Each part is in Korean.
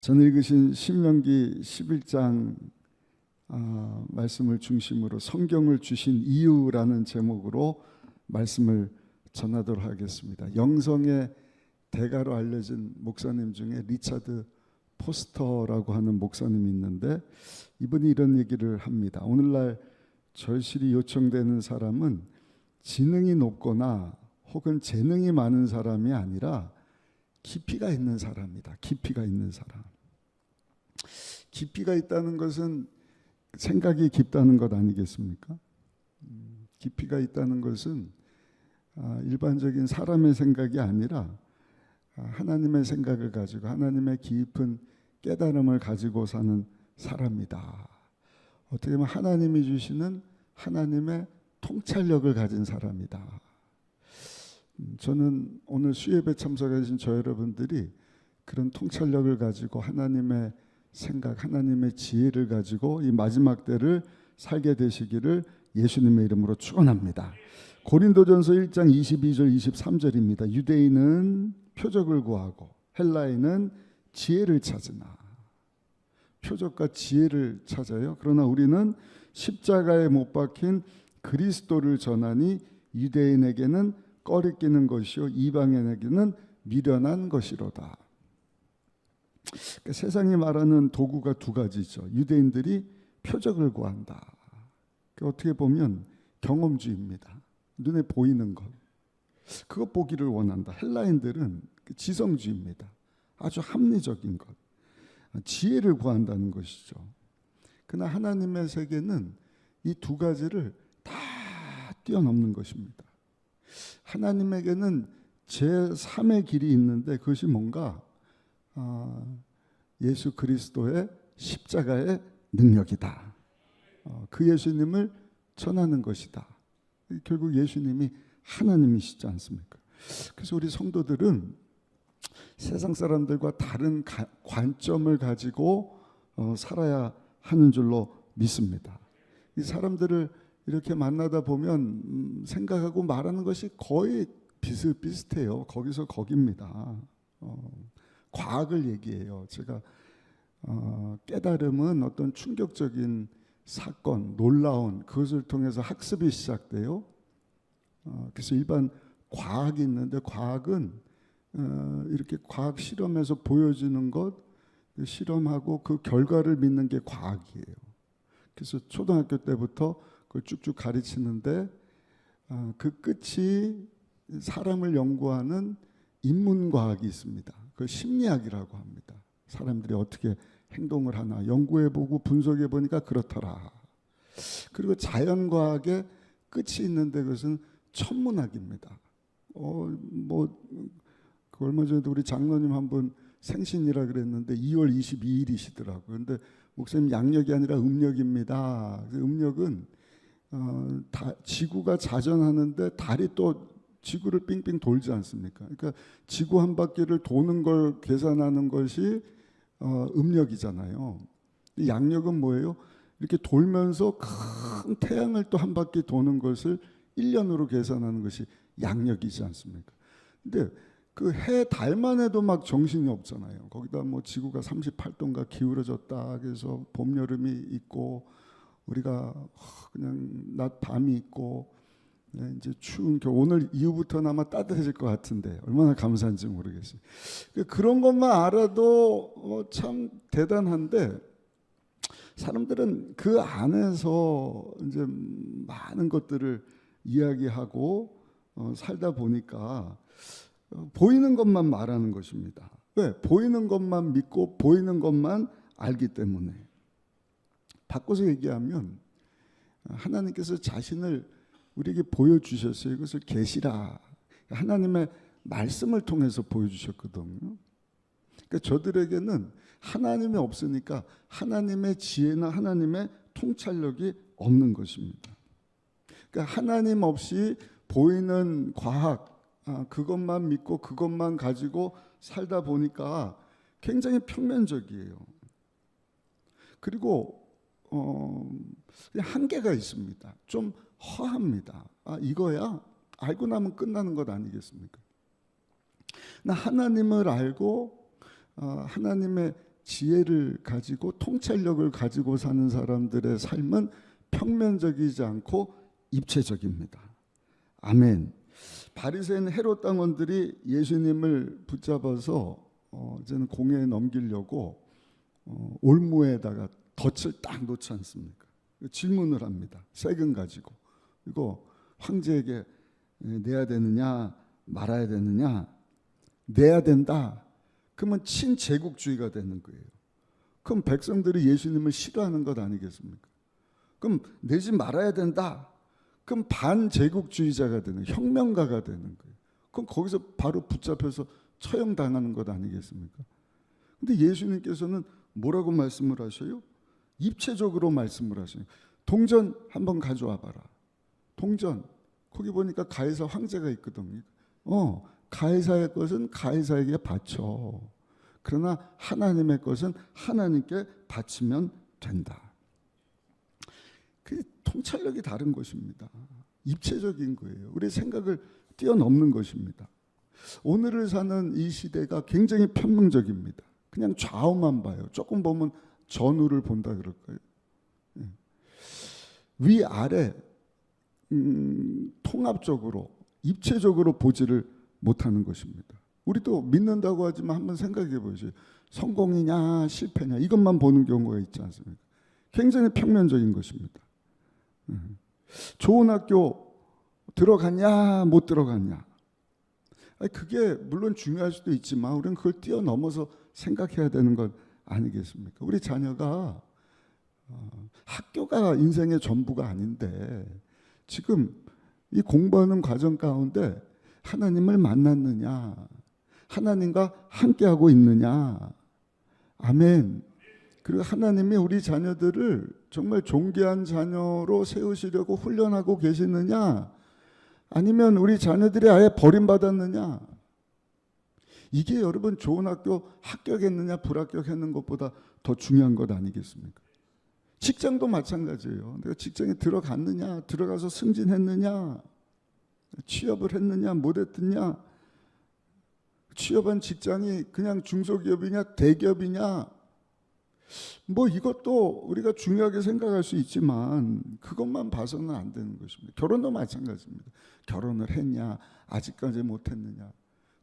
전에 읽으신 신명기 11장 말씀을 중심으로 성경을 주신 이유라는 제목으로 말씀을 전하도록 하겠습니다. 영성의 대가로 알려진 목사님 중에 리차드 포스터라고 하는 목사님이 있는데 이분이 이런 얘기를 합니다. 오늘날 절실히 요청되는 사람은 지능이 높거나 혹은 재능이 많은 사람이 아니라 깊이가 있는 사람이다. 깊이가 있는 사람. 깊이가 있다는 것은 생각이 깊다는 것 아니겠습니까? 깊이가 있다는 것은 일반적인 사람의 생각이 아니라 하나님의 생각을 가지고 하나님의 깊은 깨달음을 가지고 사는 사람이다. 어떻게 보면 하나님이 주시는 하나님의 통찰력을 가진 사람이다. 저는 오늘 수예배 참석하신 저 여러분들이 그런 통찰력을 가지고 하나님의 생각, 하나님의 지혜를 가지고 이 마지막 때를 살게 되시기를 예수님의 이름으로 축원합니다. 고린도전서 1장 22절 23절입니다. 유대인은 표적을 구하고 헬라인은 지혜를 찾으나. 표적과 지혜를 찾아요. 그러나 우리는 십자가에 못 박힌 그리스도를 전하니 유대인에게는 꺼리끼는 것이요 이방인에게는 미련한 것이로다. 그러니까 세상이 말하는 도구가 두 가지죠. 유대인들이 표적을 구한다. 그러니까 어떻게 보면 경험주의입니다. 눈에 보이는 것. 그것 보기를 원한다. 헬라인들은 지성주의입니다. 아주 합리적인 것. 지혜를 구한다는 것이죠. 그러나 하나님의 세계는 이 두 가지를 다 뛰어넘는 것입니다. 하나님에게는 제3의 길이 있는데 그것이 뭔가 예수 그리스도의 십자가의 능력이다. 그 예수님을 전하는 것이다. 결국 예수님이 하나님이시지 않습니까? 그래서 우리 성도들은 세상 사람들과 다른 관점을 가지고 살아야 하는 줄로 믿습니다. 이 사람들을 이렇게 만나다 보면 생각하고 말하는 것이 거의 비슷비슷해요. 거기서 거깁니다. 과학을 얘기해요. 제가 깨달음은 어떤 충격적인 사건, 놀라운 그것을 통해서 학습이 시작돼요. 그래서 일반 과학이 있는데 과학은 이렇게 과학 실험에서 보여주는 것, 실험하고 그 결과를 믿는 게 과학이에요. 그래서 초등학교 때부터 그걸 쭉쭉 가르치는데 그 끝이 사람을 연구하는 인문과학이 있습니다. 그걸 심리학이라고 합니다. 사람들이 어떻게 행동을 하나 연구해보고 분석해보니까 그렇더라. 그리고 자연과학의 끝이 있는데 그것은 천문학입니다. 그 얼마 전에도 우리 장로님 한 분 생신이라 그랬는데 2월 22일이시더라고요. 그런데 목사님 양력이 아니라 음력입니다. 음력은 지구가 자전하는데 달이 또 지구를 빙빙 돌지 않습니까? 그러니까 지구 한 바퀴를 도는 걸 계산하는 것이 음력이잖아요. 양력은 뭐예요? 이렇게 돌면서 큰 태양을 또 한 바퀴 도는 것을 1년으로 계산하는 것이 양력이지 않습니까? 근데 그 해 달만 해도 막 정신이 없잖아요. 거기다 뭐 지구가 38도인가 기울어졌다. 그래서 봄 여름이 있고 우리가 그냥 낮 밤이 있고 이제 추운 겨울 오늘 이후부터는 아마 따뜻해질 것 같은데 얼마나 감사한지 모르겠어요. 그런 것만 알아도 참 대단한데 사람들은 그 안에서 이제 많은 것들을 이야기하고 살다 보니까 보이는 것만 말하는 것입니다. 왜? 보이는 것만 믿고 보이는 것만 알기 때문에. 바꿔서 얘기하면 하나님께서 자신을 우리에게 보여주셨어요. 이것을 계시라. 하나님의 말씀을 통해서 보여주셨거든요. 그러니까 저들에게는 하나님이 없으니까 하나님의 지혜나 하나님의 통찰력이 없는 것입니다. 그러니까 하나님 없이 보이는 과학, 그것만 믿고 그것만 가지고 살다 보니까 굉장히 평면적이에요. 그리고 한계가 있습니다. 좀 허합니다. 이거야? 알고 나면 끝나는 것 아니겠습니까? 하나님을 알고 하나님의 지혜를 가지고 통찰력을 가지고 사는 사람들의 삶은 평면적이지 않고 입체적입니다. 아멘. 바리새인 헤롯 당원들이 예수님을 붙잡아서 이제는 공회에 넘기려고 올무에다가 덫을 딱 놓지 않습니까? 질문을 합니다. 세금 가지고 이거 황제에게 내야 되느냐 말아야 되느냐. 내야 된다. 그러면 친제국주의가 되는 거예요. 그럼 백성들이 예수님을 싫어하는 것 아니겠습니까? 그럼 내지 말아야 된다. 그럼 반제국주의자가 되는, 혁명가가 되는 거예요. 그럼 거기서 바로 붙잡혀서 처형당하는 것 아니겠습니까? 근데 예수님께서는 뭐라고 말씀을 하셔요? 입체적으로 말씀을 하셔요. 동전 한번 가져와 봐라. 동전. 거기 보니까 가이사 황제가 있거든요. 가이사의 것은 가이사에게 바쳐. 그러나 하나님의 것은 하나님께 바치면 된다. 그 통찰력이 다른 것입니다. 입체적인 거예요. 우리 생각을 뛰어넘는 것입니다. 오늘을 사는 이 시대가 굉장히 편명적입니다. 그냥 좌우만 봐요. 조금 보면 전우를 본다 그럴까요? 위아래 통합적으로 입체적으로 보지를 못하는 것입니다. 우리도 믿는다고 하지만 한번 생각해 보세요. 성공이냐 실패냐 이것만 보는 경우가 있지 않습니까? 굉장히 평면적인 것입니다. 좋은 학교 들어갔냐 못 들어갔냐 그게 물론 중요할 수도 있지만 우리는 그걸 뛰어넘어서 생각해야 되는 것 아니겠습니까? 우리 자녀가 학교가 인생의 전부가 아닌데 지금 이 공부하는 과정 가운데 하나님을 만났느냐, 하나님과 함께하고 있느냐, 아멘. 그리고 하나님이 우리 자녀들을 정말 존귀한 자녀로 세우시려고 훈련하고 계시느냐, 아니면 우리 자녀들이 아예 버림받았느냐. 이게 여러분 좋은 학교 합격했느냐 불합격했는 것보다 더 중요한 것 아니겠습니까? 직장도 마찬가지예요. 내가 직장에 들어갔느냐, 들어가서 승진했느냐, 취업을 했느냐, 못했느냐, 취업한 직장이 그냥 중소기업이냐, 대기업이냐, 뭐 이것도 우리가 중요하게 생각할 수 있지만 그것만 봐서는 안 되는 것입니다. 결혼도 마찬가지입니다. 결혼을 했냐, 아직까지 못했느냐,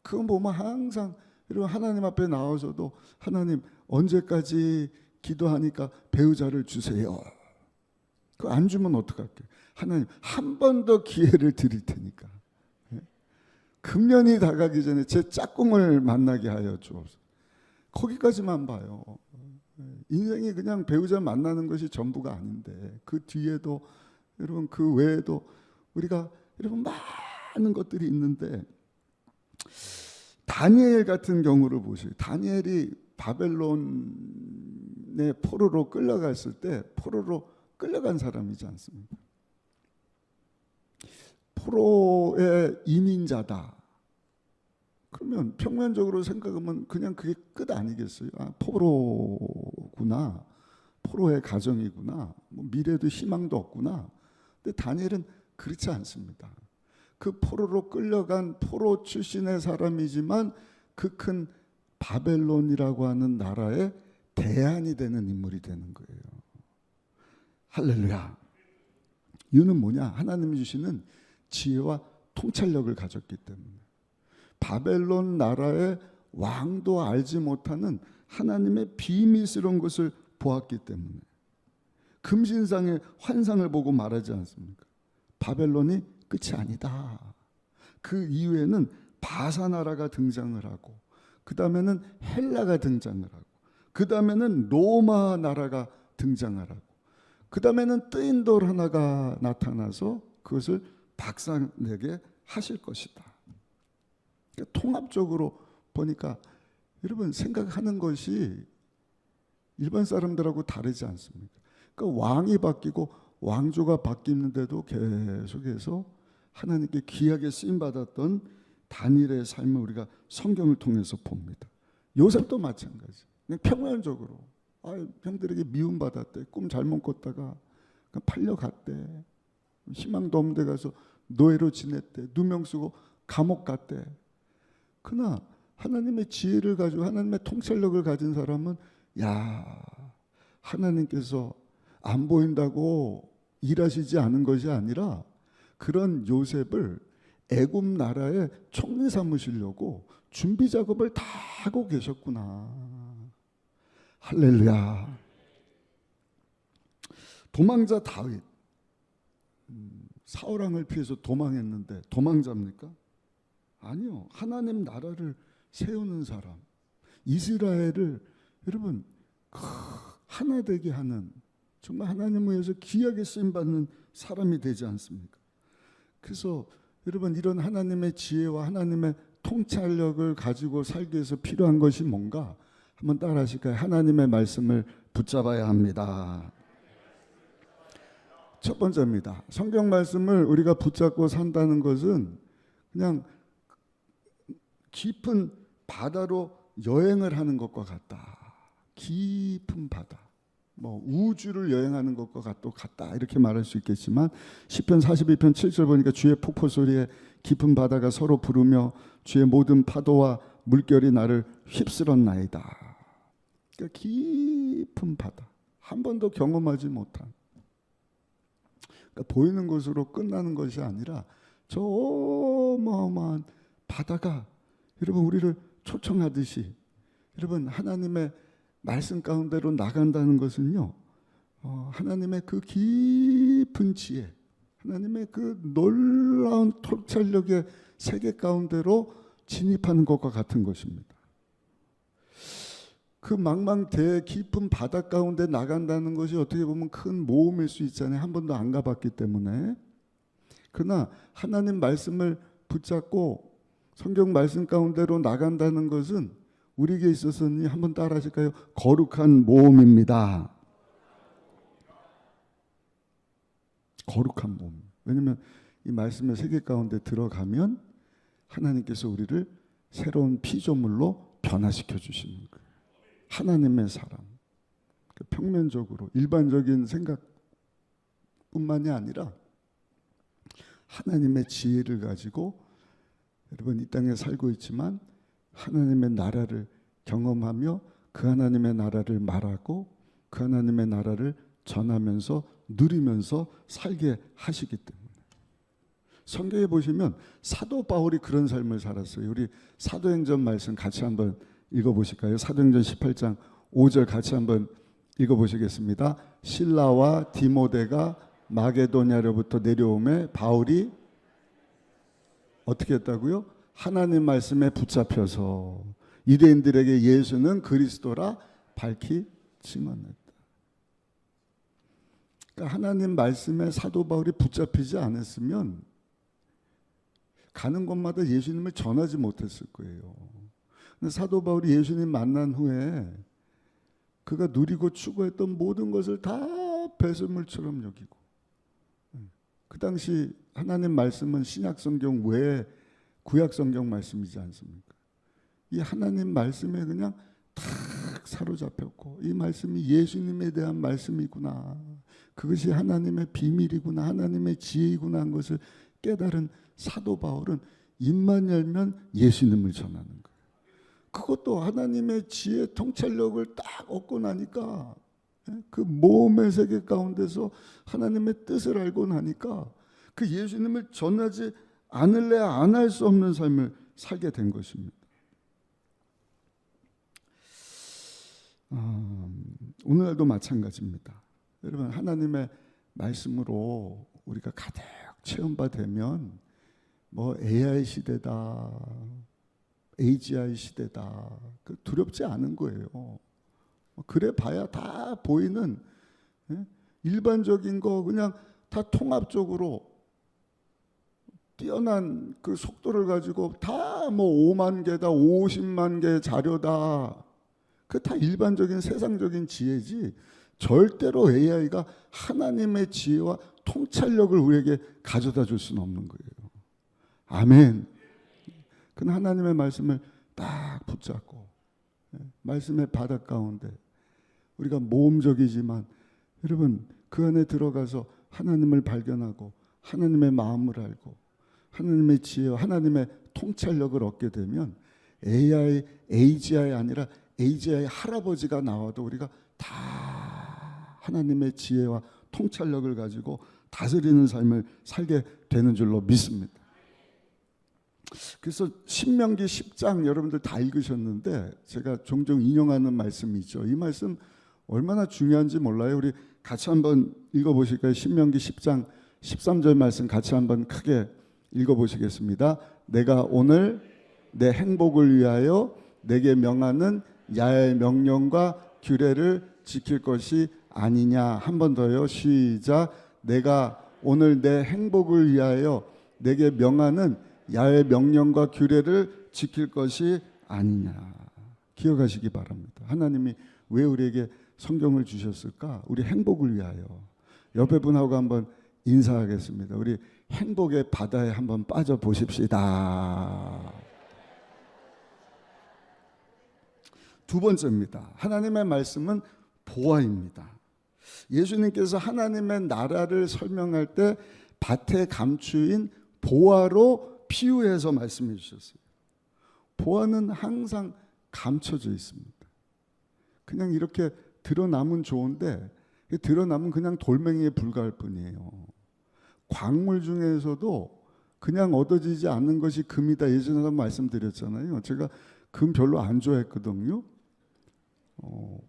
그건 보면 항상 여러분 하나님 앞에 나와서도 하나님 언제까지 기도하니까 배우자를 주세요. 그거 안 주면 어떡할게요? 하나님 한 번 더 기회를 드릴 테니까 금년이 다가기 전에 제 짝꿍을 만나게 하여 주옵소서. 거기까지만 봐요. 인생이 그냥 배우자 만나는 것이 전부가 아닌데 그 뒤에도 여러분 그 외에도 우리가 여러분 많은 것들이 있는데 다니엘 같은 경우를 보세요. 다니엘이 바벨론의 포로로 끌려갔을 때 포로로 끌려간 사람이지 않습니까? 포로의 이민자다. 그러면 평면적으로 생각하면 그냥 그게 끝 아니겠어요? 아, 포로구나. 포로의 가정이구나. 뭐 미래도 희망도 없구나. 근데 다니엘은 그렇지 않습니다. 그 포로로 끌려간 포로 출신의 사람이지만 그 큰 바벨론이라고 하는 나라의 대안이 되는 인물이 되는 거예요. 할렐루야. 이유는 뭐냐? 하나님이 주시는 지혜와 통찰력을 가졌기 때문에. 바벨론 나라의 왕도 알지 못하는 하나님의 비밀스러운 것을 보았기 때문에 금신상의 환상을 보고 말하지 않습니까? 바벨론이 끝이 아니다. 그 이후에는 바사 나라가 등장을 하고 그 다음에는 헬라가 등장을 하고 그 다음에는 로마 나라가 등장을 하고 그 다음에는 뜨인 돌 하나가 나타나서 그것을 박살내게 하실 것이다. 그러니까 통합적으로 보니까 여러분 생각하는 것이 일반 사람들하고 다르지 않습니까? 그러니까 왕이 바뀌고 왕조가 바뀌는데도 계속해서 하나님께 귀하게 쓰임받았던 다니엘의 삶을 우리가 성경을 통해서 봅니다. 요셉도 마찬가지. 그냥 평면적으로 형들에게 미움받았대. 꿈 잘못 꿨다가 팔려갔대. 희망도 없는 데 가서 노예로 지냈대. 누명 쓰고 감옥 갔대. 그러나 하나님의 지혜를 가지고 하나님의 통찰력을 가진 사람은 야, 하나님께서 안 보인다고 일하시지 않은 것이 아니라 그런 요셉을 애굽 나라에 총리 삼으시려고 준비 작업을 다 하고 계셨구나. 할렐루야. 도망자 다윗, 사울 왕을 피해서 도망했는데 도망자입니까? 아니요. 하나님 나라를 세우는 사람, 이스라엘을 여러분 하나 되게 하는, 정말 하나님을 위해서 귀하게 쓰임받는 사람이 되지 않습니까? 그래서 여러분 이런 하나님의 지혜와 하나님의 통찰력을 가지고 살기 위해서 필요한 것이 뭔가 한번 따라 하실까요? 하나님의 말씀을 붙잡아야 합니다. 첫 번째입니다. 성경 말씀을 우리가 붙잡고 산다는 것은 그냥 깊은 바다로 여행을 하는 것과 같다. 깊은 바다, 뭐 우주를 여행하는 것과 같다 이렇게 말할 수 있겠지만 시편 42편 7절 보니까 주의 폭포 소리에 깊은 바다가 서로 부르며 주의 모든 파도와 물결이 나를 휩쓸었나이다. 그러니까 깊은 바다, 한 번도 경험하지 못한, 그러니까 보이는 것으로 끝나는 것이 아니라 저 어마어마한 바다가 여러분 우리를 초청하듯이 여러분 하나님의 말씀 가운데로 나간다는 것은요, 하나님의 그 깊은 지혜, 하나님의 그 놀라운 통찰력의 세계 가운데로 진입하는 것과 같은 것입니다. 그 망망대해 깊은 바다 가운데 나간다는 것이 어떻게 보면 큰 모험일 수 있잖아요. 한 번도 안 가봤기 때문에. 그러나 하나님 말씀을 붙잡고 성경 말씀 가운데로 나간다는 것은 우리에게 있어서는 한번 따라 하실까요? 거룩한 모험입니다. 거룩한 모험. 왜냐하면 이 말씀의 세계 가운데 들어가면 하나님께서 우리를 새로운 피조물로 변화시켜 주시는 거예요. 하나님의 사람. 평면적으로 일반적인 생각뿐만이 아니라 하나님의 지혜를 가지고 여러분 이 땅에 살고 있지만 하나님의 나라를 경험하며 그 하나님의 나라를 말하고 그 하나님의 나라를 전하면서 누리면서 살게 하시기 때문에. 성경에 보시면 사도 바울이 그런 삶을 살았어요. 우리 사도행전 말씀 같이 한번 읽어보실까요? 사도행전 18장 5절 같이 한번 읽어보시겠습니다. 실라와 디모데가 마게도냐로부터 내려오매 바울이 어떻게 했다고요? 하나님 말씀에 붙잡혀서 유대인들에게 예수는 그리스도라 밝히 증언했다. 그러니까 하나님 말씀에 사도 바울이 붙잡히지 않았으면 가는 곳마다 예수님을 전하지 못했을 거예요. 근데 사도 바울이 예수님 만난 후에 그가 누리고 추구했던 모든 것을 다 배설물처럼 여기고, 그 당시 하나님 말씀은 신약 성경 외에 구약 성경 말씀이지 않습니까? 이 하나님 말씀에 그냥 탁 사로잡혔고, 이 말씀이 예수님에 대한 말씀이구나, 그것이 하나님의 비밀이구나, 하나님의 지혜이구나 한 것을 깨달은 사도 바울은 입만 열면 예수님을 전하는 거예요. 그것도 하나님의 지혜 통찰력을 딱 얻고 나니까, 그 모험의 세계 가운데서 하나님의 뜻을 알고 나니까 그 예수님을 전하지 않을래 안 할 수 없는 삶을 살게 된 것입니다. 오늘도 마찬가지입니다. 여러분 하나님의 말씀으로 우리가 가득 체험받으면 뭐 AI 시대다, AGI 시대다, 두렵지 않은 거예요. 그래 봐야 다 보이는 일반적인 거 그냥 다 통합적으로 뛰어난 그 속도를 가지고 다 뭐 5만 개다, 50만 개 자료다, 그 다 일반적인 세상적인 지혜지 절대로 AI가 하나님의 지혜와 통찰력을 우리에게 가져다 줄 수는 없는 거예요. 아멘. 그는 하나님의 말씀을 딱 붙잡고 말씀의 바다 가운데 우리가 모험적이지만 여러분 그 안에 들어가서 하나님을 발견하고 하나님의 마음을 알고 하나님의 지혜와 하나님의 통찰력을 얻게 되면 AI, AGI 아니라 AGI 할아버지가 나와도 우리가 다 하나님의 지혜와 통찰력을 가지고 다스리는 삶을 살게 되는 줄로 믿습니다. 그래서 신명기 10장 여러분들 다 읽으셨는데 제가 종종 인용하는 말씀이죠. 이 말씀 얼마나 중요한지 몰라요. 우리 같이 한번 읽어보실까요? 신명기 10장 13절 말씀 같이 한번 크게 읽어보시겠습니다. 내가 오늘 내 행복을 위하여 내게 명하는 야의 명령과 규례를 지킬 것이 아니냐. 한 번 더요. 시작. 내가 오늘 내 행복을 위하여 내게 명하는 야의 명령과 규례를 지킬 것이 아니냐. 기억하시기 바랍니다. 하나님이 왜 우리에게 성경을 주셨을까? 우리 행복을 위하여. 옆에 분하고 한번 인사하겠습니다. 우리 행복의 바다에 한번 빠져 보십시다. 두 번째입니다. 하나님의 말씀은 보화입니다. 예수님께서 하나님의 나라를 설명할 때 밭에 감추인 보화로 비유해서 말씀해 주셨어요. 보화는 항상 감춰져 있습니다. 그냥 이렇게 드러나면 좋은데 드러나면 그냥 돌멩이에 불과할 뿐이에요. 광물 중에서도 그냥 얻어지지 않는 것이 금이다. 예전에 한번 말씀드렸잖아요. 제가 금 별로 안 좋아했거든요.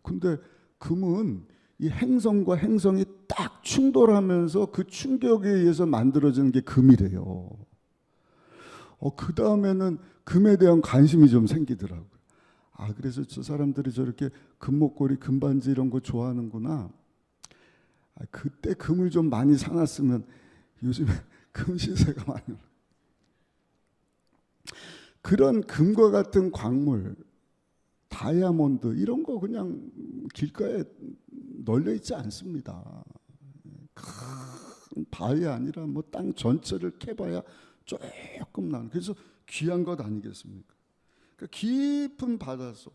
근데 금은 이 행성과 행성이 딱 충돌하면서 그 충격에 의해서 만들어지는 게 금이래요. 그 다음에는 금에 대한 관심이 좀 생기더라고요. 그래서 저 사람들이 저렇게 금목걸이, 금반지 이런 거 좋아하는구나. 그때 금을 좀 많이 사놨으면 요즘에 금 시세가 많이 올라. 그런 금과 같은 광물, 다이아몬드 이런 거 그냥 길가에 널려 있지 않습니다. 큰 바위 아니라 뭐 땅 전체를 캐봐야 조금 나는. 그래서 귀한 것 아니겠습니까? 그러니까 깊은 바닷속,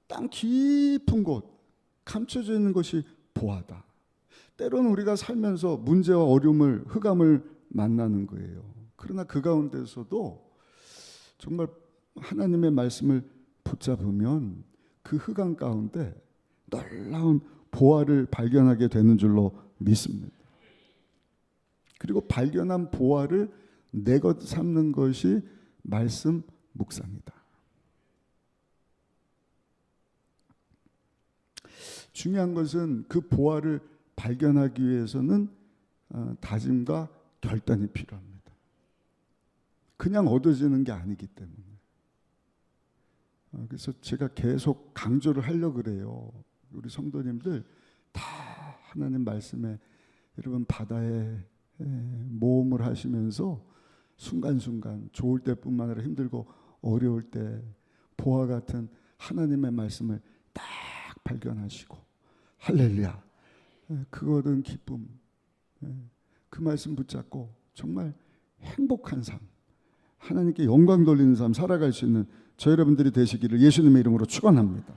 땅 깊은 곳 감춰져 있는 것이 보화다. 때로는 우리가 살면서 문제와 어려움을, 흑암을 만나는 거예요. 그러나 그 가운데서도 정말 하나님의 말씀을 붙잡으면 그 흑암 가운데 놀라운 보화를 발견하게 되는 줄로 믿습니다. 그리고 발견한 보화를 내 것 삼는 것이 말씀 묵상이다. 중요한 것은 그 보화를 발견하기 위해서는 다짐과 결단이 필요합니다. 그냥 얻어지는 게 아니기 때문에. 그래서 제가 계속 강조를 하려고 그래요. 우리 성도님들 다 하나님 말씀에 여러분 바다에 모험을 하시면서 순간순간 좋을 때뿐만 아니라 힘들고 어려울 때 보화 같은 하나님의 말씀을 딱 발견하시고 할렐루야, 그거는 기쁨, 그 말씀 붙잡고 정말 행복한 삶, 하나님께 영광 돌리는 삶 살아갈 수 있는 저 여러분들이 되시기를 예수님의 이름으로 축원합니다.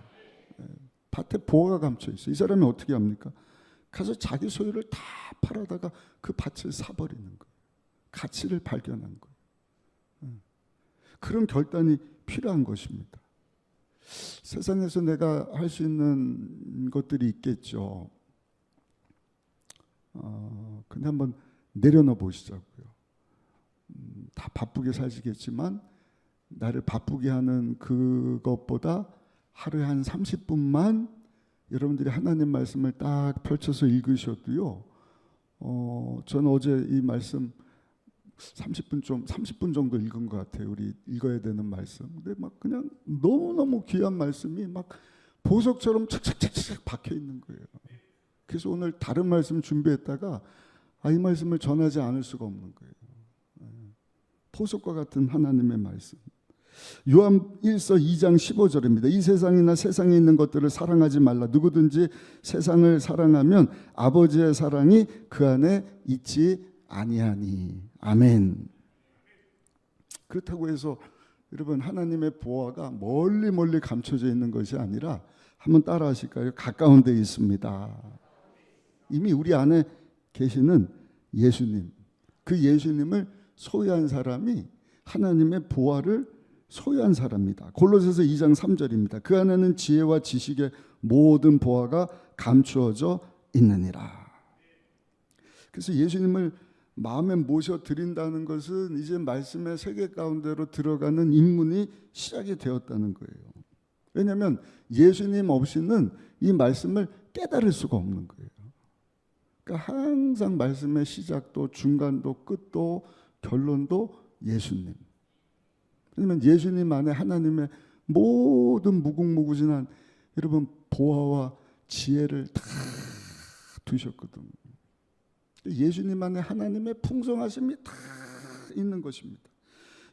밭에 보화가 감춰 있어요. 이 사람이 어떻게 합니까? 가서 자기 소유를 다 팔아다가 그 밭을 사버리는 거예요. 가치를 발견한 거예요. 그런 결단이 필요한 것입니다. 세상에서 내가 할 수 있는 것들이 있겠죠. 근데 한번 내려놓아 보시자고요. 다 바쁘게 사시겠지만 나를 바쁘게 하는 그것보다 하루에 한 30분만 여러분들이 하나님 말씀을 딱 펼쳐서 읽으셔도요. 저는 어제 이 말씀 30분 정도 읽은 것 같아요. 우리 읽어야 되는 말씀. 근데 막 그냥 너무너무 귀한 말씀이 막 보석처럼 착착착착 박혀 있는 거예요. 그래서 오늘 다른 말씀 준비했다가 이 말씀을 전하지 않을 수가 없는 거예요. 보석과 같은 하나님의 말씀. 요한 1서 2장 15절입니다. 이 세상이나 세상에 있는 것들을 사랑하지 말라. 누구든지 세상을 사랑하면 아버지의 사랑이 그 안에 있지 아니하니. 아멘. 그렇다고 해서 여러분 하나님의 보화가 멀리 멀리 감춰져 있는 것이 아니라 한번 따라 하실까요? 가까운 데 있습니다. 이미 우리 안에 계시는 예수님, 그 예수님을 소유한 사람이 하나님의 보화를 소유한 사람이다. 골로새서 2장 3절입니다. 그 안에는 지혜와 지식의 모든 보화가 감추어져 있느니라. 그래서 예수님을 마음에 모셔 드린다는 것은 이제 말씀의 세계 가운데로 들어가는 입문이 시작이 되었다는 거예요. 왜냐하면 예수님 없이는 이 말씀을 깨달을 수가 없는 거예요. 그러니까 항상 말씀의 시작도 중간도 끝도 결론도 예수님. 왜냐하면 예수님 안에 하나님의 모든 무궁무진한 여러분 보화와 지혜를 다 두셨거든요. 예수님 안에 하나님의 풍성하심이 다 있는 것입니다.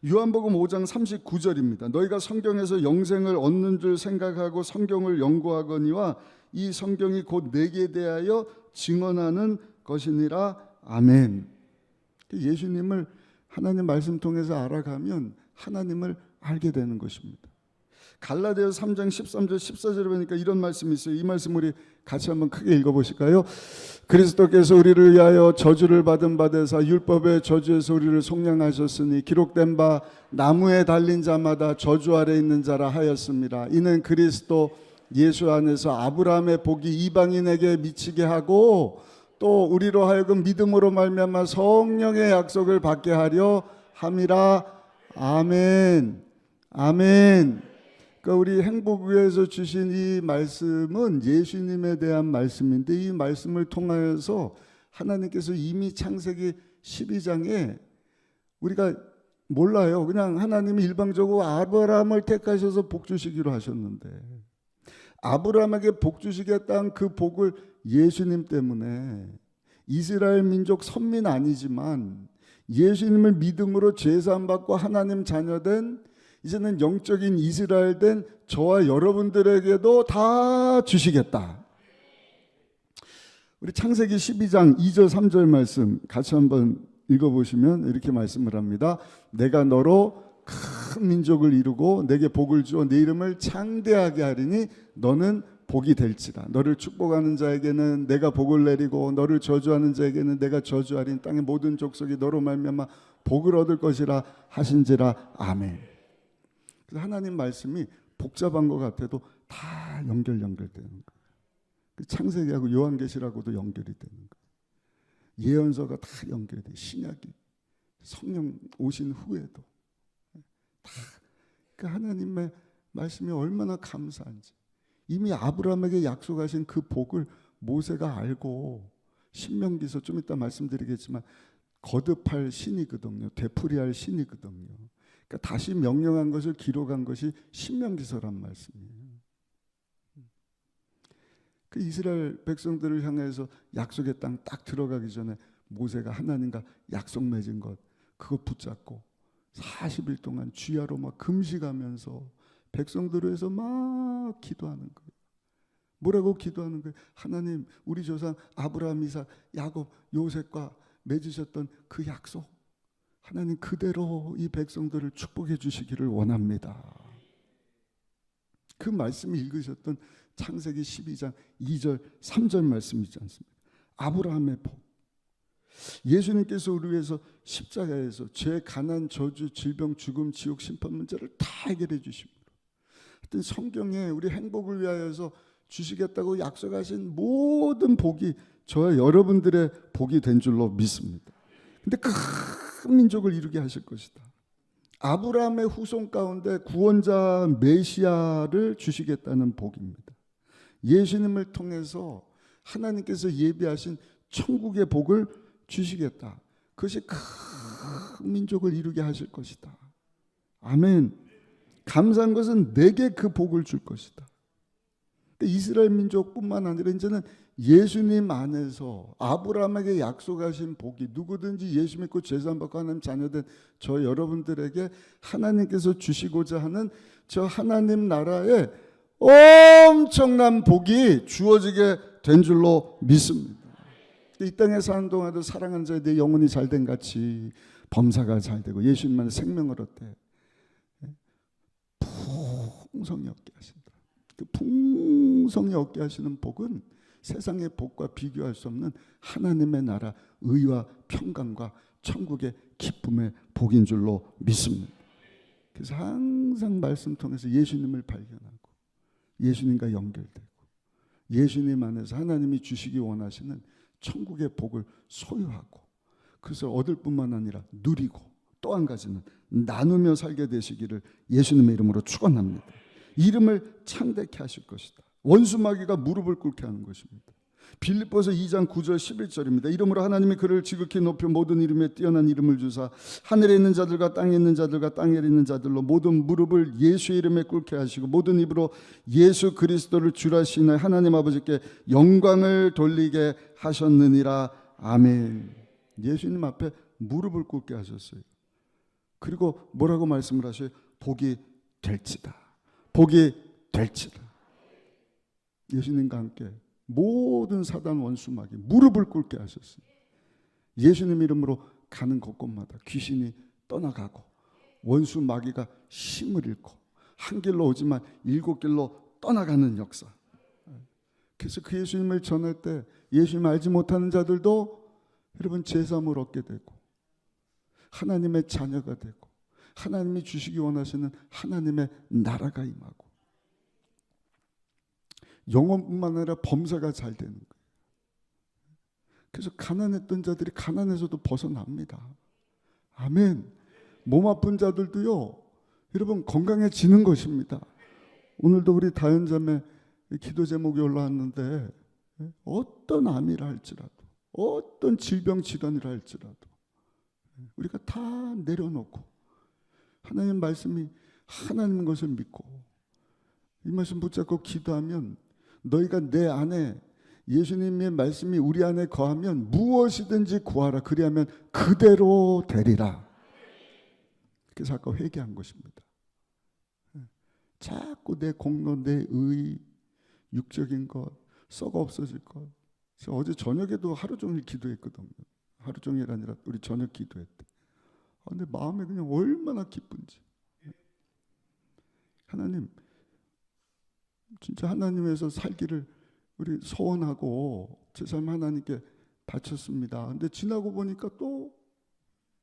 요한복음 5장 39절입니다. 너희가 성경에서 영생을 얻는 줄 생각하고 성경을 연구하거니와 이 성경이 곧 내게 대하여 증언하는 것이니라. 아멘. 예수님을 하나님 말씀 통해서 알아가면 하나님을 알게 되는 것입니다. 갈라디아서 3장 13절 14절에 보니까 이런 말씀이 있어요. 이 말씀 우리 같이 한번 크게 읽어보실까요? 그리스도께서 우리를 위하여 저주를 받은 바 되사 율법의 저주에서 우리를 속량하셨으니 기록된 바 나무에 달린 자마다 저주 아래 있는 자라 하였습니다. 이는 그리스도 예수 안에서 아브라함의 복이 이방인에게 미치게 하고 또 우리로 하여금 믿음으로 말미암아 성령의 약속을 받게 하려 함이라. 아멘. 아멘. 그러니까 우리 행복교회에서 주신 이 말씀은 예수님에 대한 말씀인데 이 말씀을 통하여서 하나님께서 이미 창세기 12장에 우리가 몰라요. 그냥 하나님이 일방적으로 아브라함을 택하셔서 복 주시기로 하셨는데 아브라함에게 복 주시겠다는 그 복을 예수님 때문에 이스라엘 민족 선민 아니지만 예수님을 믿음으로 제사함 받고 하나님 자녀된 이제는 영적인 이스라엘 된 저와 여러분들에게도 다 주시겠다. 우리 창세기 12장 2절 3절 말씀 같이 한번 읽어보시면 이렇게 말씀을 합니다. 내가 너로 큰 민족을 이루고 내게 복을 주어 네 이름을 창대하게 하리니 너는 복이 될지라. 너를 축복하는 자에게는 내가 복을 내리고 너를 저주하는 자에게는 내가 저주하리니 땅의 모든 족속이 너로 말미암아 복을 얻을 것이라 하신지라. 아멘. 그래서 하나님 말씀이 복잡한 것 같아도 다 연결되는 거예요. 창세기하고 요한계시라고도 연결이 되는 거예요. 예언서가 다 연결이 돼요. 신약이 성령 오신 후에도 다. 그러니까 하나님의 말씀이 얼마나 감사한지. 이미 아브라함에게 약속하신 그 복을 모세가 알고 신명기서 좀 이따 말씀드리겠지만 거듭할 신이거든요. 되풀이할 신이거든요. 그러니까 다시 명령한 것을 기록한 것이 신명기서란 말씀이에요. 그 이스라엘 백성들을 향해서 약속의 땅 딱 들어가기 전에 모세가 하나님과 약속 맺은 것 그거 붙잡고 40일 동안 주야로 막 금식하면서 백성들을 위해서 막 기도하는 거예요. 뭐라고 기도하는 거예요? 하나님 우리 조상 아브라함, 이삭, 야곱, 요셉과 맺으셨던 그 약속 하나님 그대로 이 백성들을 축복해 주시기를 원합니다. 그 말씀을 읽으셨던 창세기 12장 2절 3절 말씀이지 않습니까? 아브라함의 복. 예수님께서 우리 위해서 십자가에서 죄, 가난, 저주, 질병, 죽음, 지옥, 심판 문제를 다 해결해 주십니다. 하여튼 성경에 우리 행복을 위하여서 주시겠다고 약속하신 모든 복이 저와 여러분들의 복이 된 줄로 믿습니다. 근데 큰 민족을 이루게 하실 것이다. 아브라함의 후손 가운데 구원자 메시아를 주시겠다는 복입니다. 예수님을 통해서 하나님께서 예비하신 천국의 복을 주시겠다. 그것이 큰 민족을 이루게 하실 것이다. 아멘. 감사한 것은 내게 그 복을 줄 것이다. 이스라엘 민족뿐만 아니라 이제는 예수님 안에서 아브라함에게 약속하신 복이 누구든지 예수 믿고 제사함 받고 하나님 자녀된 저 여러분들에게 하나님께서 주시고자 하는 저 하나님 나라의 엄청난 복이 주어지게 된 줄로 믿습니다. 이 땅에 사는 동안도 사랑하는 자에 내 영혼이 잘된 같이 범사가 잘 되고 예수님만의 생명을 얻되 풍성히 얻게 하신다. 그 풍성히 얻게 하시는 복은 세상의 복과 비교할 수 없는 하나님의 나라 의와 평강과 천국의 기쁨의 복인 줄로 믿습니다. 그래서 항상 항상 말씀 통해서 예수님을 발견하고 예수님과 연결되고 예수님 안에서 하나님이 주시기 원하시는 천국의 복을 소유하고 그것을 얻을 뿐만 아니라 누리고 또 한 가지는 나누며 살게 되시기를 예수님의 이름으로 축원합니다. 이름을 창대케 하실 것이다. 원수 마귀가 무릎을 꿇게 하는 것입니다. 빌립보서 2장 9절 11절입니다. 이름으로 하나님이 그를 지극히 높여 모든 이름에 뛰어난 이름을 주사 하늘에 있는 자들과 땅에 있는 자들과 땅에 있는 자들로 모든 무릎을 예수의 이름에 꿇게 하시고 모든 입으로 예수 그리스도를 주라시는 하나님 아버지께 영광을 돌리게 하셨느니라. 아멘. 예수님 앞에 무릎을 꿇게 하셨어요. 그리고 뭐라고 말씀을 하셔요? 복이 될지다. 복이 될지다. 예수님과 함께 모든 사단 원수 마귀 무릎을 꿇게 하셨어요. 예수님 이름으로 가는 곳곳마다 귀신이 떠나가고 원수 마귀가 힘을 잃고 한 길로 오지만 7길로 떠나가는 역사. 그래서 그 예수님을 전할 때 예수님 알지 못하는 자들도 여러분 제삼을 얻게 되고 하나님의 자녀가 되고 하나님이 주시기 원하시는 하나님의 나라가 임하고 영혼뿐만 아니라 범사가 잘 되는 거예요. 그래서 가난했던 자들이 가난에서도 벗어납니다. 아멘. 몸 아픈 자들도요 여러분 건강해지는 것입니다. 오늘도 우리 다현자매 기도 제목이 올라왔는데 어떤 암이라 할지라도 어떤 질병 질환이라 할지라도 우리가 다 내려놓고 하나님 말씀이 하나님 것을 믿고 이 말씀 붙잡고 기도하면 너희가 내 안에 예수님의 말씀이 우리 안에 거하면 무엇이든지 구하라 그리하면 그대로 되리라. 그래서 아까 회개한 것입니다. 자꾸 내 공로, 내 의, 육적인 것, 썩어 없어질 것. 어제 저녁에도 하루 종일 기도했거든요. 하루 종일 아니라 우리 저녁 기도했대. 근데 마음에 그냥 얼마나 기쁜지. 하나님, 진짜 하나님에서 살기를 우리 소원하고 제 삶 하나님께 바쳤습니다. 근데 지나고 보니까 또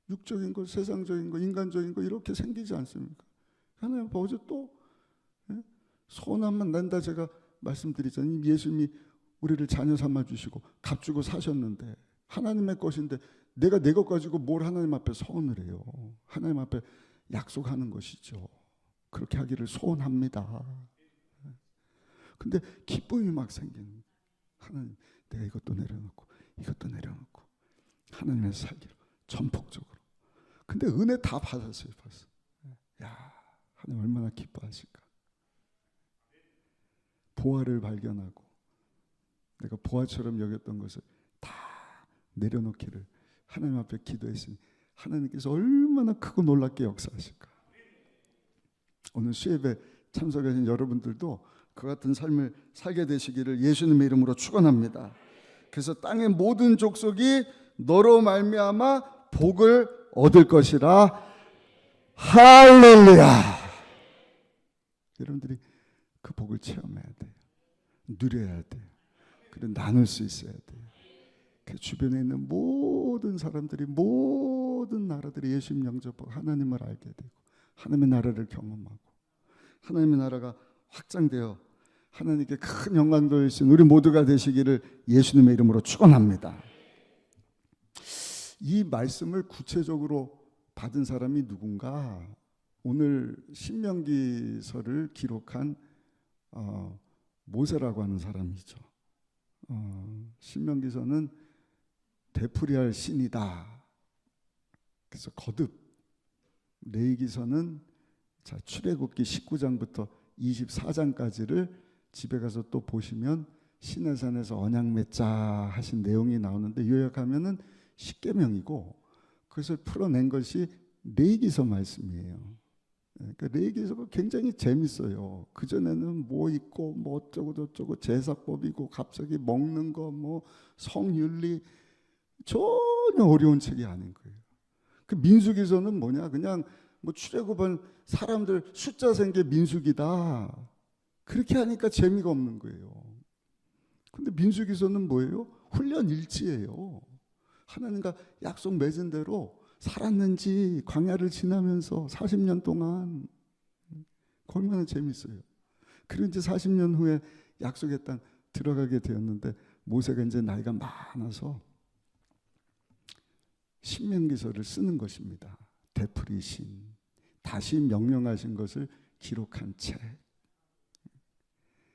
육적인 것, 세상적인 것, 인간적인 것 이렇게 생기지 않습니까? 하나님 어제 또 소원함만 난다 제가 말씀드리잖아요. 예수님이 우리를 자녀 삼아 주시고 값 주고 사셨는데 하나님의 것인데 내가 내 것 가지고 뭘 하나님 앞에 소원을 해요. 하나님 앞에 약속하는 것이죠. 그렇게 하기를 소원합니다. 근데 기쁨이 막 생기는 하나님 내가 이것도 내려놓고 이것도 내려놓고 하나님에서 살기로 전폭적으로. 근데 은혜 다 받았어요. 벌써. 야, 하나님 얼마나 기뻐하실까. 보화를 발견하고 내가 보화처럼 여겼던 것을 다 내려놓기를 하나님 앞에 기도했으니 하나님께서 얼마나 크고 놀랍게 역사하실까. 오늘 수협에 참석하신 여러분들도 그 같은 삶을 살게 되시기를 예수님의 이름으로 축원합니다. 그래서 땅의 모든 족속이 너로 말미암아 복을 얻을 것이라. 할렐루야. 여러분들이 그 복을 체험해야 돼요. 누려야 돼요. 그리고 나눌 수 있어야 돼요. 그 주변에 있는 모든 사람들이 모든 나라들이 예수님 영접하고 하나님을 알게 되고 하나님의 나라를 경험하고 하나님의 나라가 확장되어 하나님께 큰 영광 돌리신 우리 모두가 되시기를 예수님의 이름으로 축원합니다. 이 말씀을 구체적으로 받은 사람이 누군가? 오늘 신명기서를 기록한 모세라고 하는 사람이죠. 신명기서는 되풀이할 신이다. 그래서 거듭. 레위기서는 자 출애굽기 19장부터 24장까지를 집에 가서 또 보시면 시내산에서 언약 맺자 하신 내용이 나오는데 요약하면은 십계명이고 그것을 풀어낸 것이 레위기서 말씀이에요. 그러니까 레위기서가 굉장히 재밌어요. 그 전에는 뭐 있고 뭐 어쩌고 저쩌고 제사법이고 갑자기 먹는 거 뭐 성윤리 전혀 어려운 책이 아닌 거예요. 그 민수기서는 뭐냐? 그냥 뭐 출애굽한 사람들 숫자 센 게 민수기다. 그렇게 하니까 재미가 없는 거예요. 근데 민수기서는 뭐예요? 훈련 일지예요. 하나님과 약속 맺은 대로 살았는지 광야를 지나면서 40년 동안 얼마나 재밌어요. 그리고 이제 40년 후에 약속의 땅 들어가게 되었는데 모세가 이제 나이가 많아서 신명기서를 쓰는 것입니다. 되풀이신 다시 명령하신 것을 기록한 책.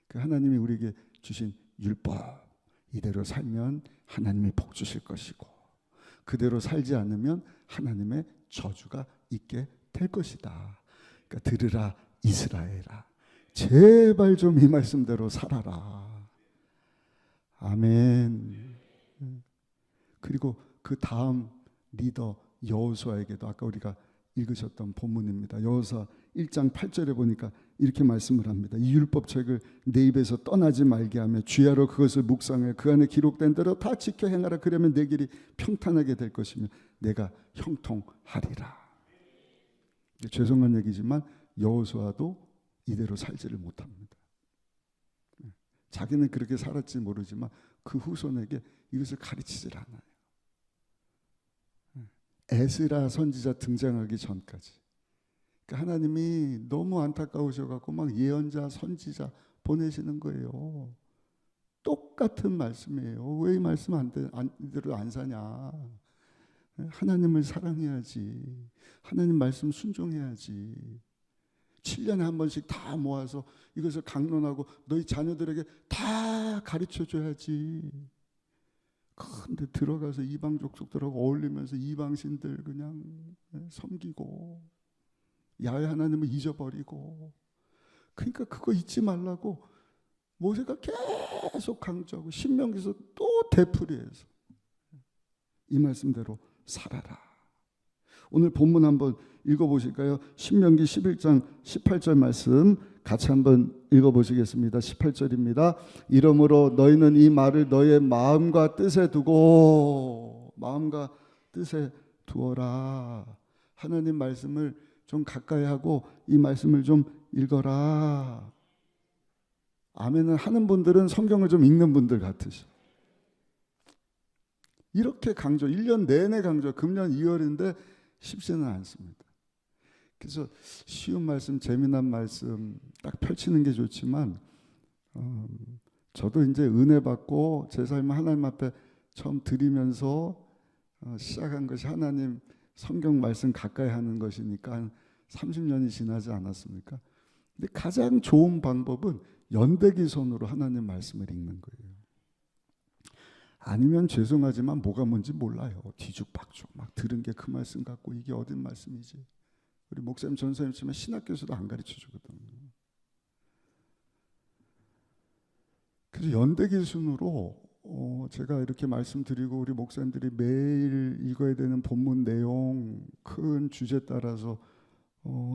그 하나님이 우리에게 주신 율법 이대로 살면 하나님이 복 주실 것이고 그대로 살지 않으면 하나님의 저주가 있게 될 것이다. 그러니까 들으라 이스라엘아, 제발 좀 이 말씀대로 살아라. 아멘. 그리고 그 다음 리더 여호수아에게도 아까 우리가 읽으셨던 본문입니다. 여호수아 1장 8절에 보니까 이렇게 말씀을 합니다. 이 율법책을 내 입에서 떠나지 말게 하며 주야로 그것을 묵상해 그 안에 기록된 대로 다 지켜 행하라. 그러면 내 길이 평탄하게 될 것이며 내가 형통하리라. 죄송한 얘기지만 여호수아도 이대로 살지를 못합니다. 자기는 그렇게 살았지 모르지만 그 후손에게 이것을 가르치질 않아요. 에스라 선지자 등장하기 전까지. 그러니까 하나님이 너무 안타까우셔갖고 막 예언자, 선지자 보내시는 거예요. 똑같은 말씀이에요. 왜 이 말씀 이대로 안 사냐? 하나님을 사랑해야지. 하나님 말씀 순종해야지. 7년에 한 번씩 다 모아서 이것을 강론하고 너희 자녀들에게 다 가르쳐줘야지. 근데 들어가서 이방 족속들하고 어울리면서 이방신들 그냥 섬기고 야훼 하나님을 잊어버리고, 그러니까 그거 잊지 말라고 모세가 계속 강조하고 신명기에서 또 되풀이해서 이 말씀대로 살아라. 오늘 본문 한번 읽어보실까요? 신명기 11장 18절 말씀 같이 한번 읽어보시겠습니다. 18절입니다. 이러므로 너희는 이 말을 너의 마음과 뜻에 두고, 마음과 뜻에 두어라. 하나님 말씀을 좀 가까이 하고 이 말씀을 좀 읽어라. 아멘을 하는 분들은 성경을 좀 읽는 분들 같으셔. 이렇게 강조, 1년 내내 강조, 금년 2월인데 쉽지는 않습니다. 그래서 쉬운 말씀, 재미난 말씀 딱 펼치는 게 좋지만 저도 이제 은혜 받고 제 삶을 하나님 앞에 처음 드리면서 시작한 것이 하나님 성경 말씀 가까이 하는 것이니까 한 30년이 지나지 않았습니까? 근데 가장 좋은 방법은 연대기 손으로 하나님 말씀을 읽는 거예요. 아니면 죄송하지만 뭐가 뭔지 몰라요. 뒤죽박죽 막 들은 게 그 말씀 같고 이게 어딘 말씀이지. 우리 목사님 전사님 치면 신학교에서도 안 가르쳐 주거든요. 그래서 연대기 순으로 제가 이렇게 말씀드리고 우리 목사님들이 매일 읽어야 되는 본문 내용 큰 주제 따라서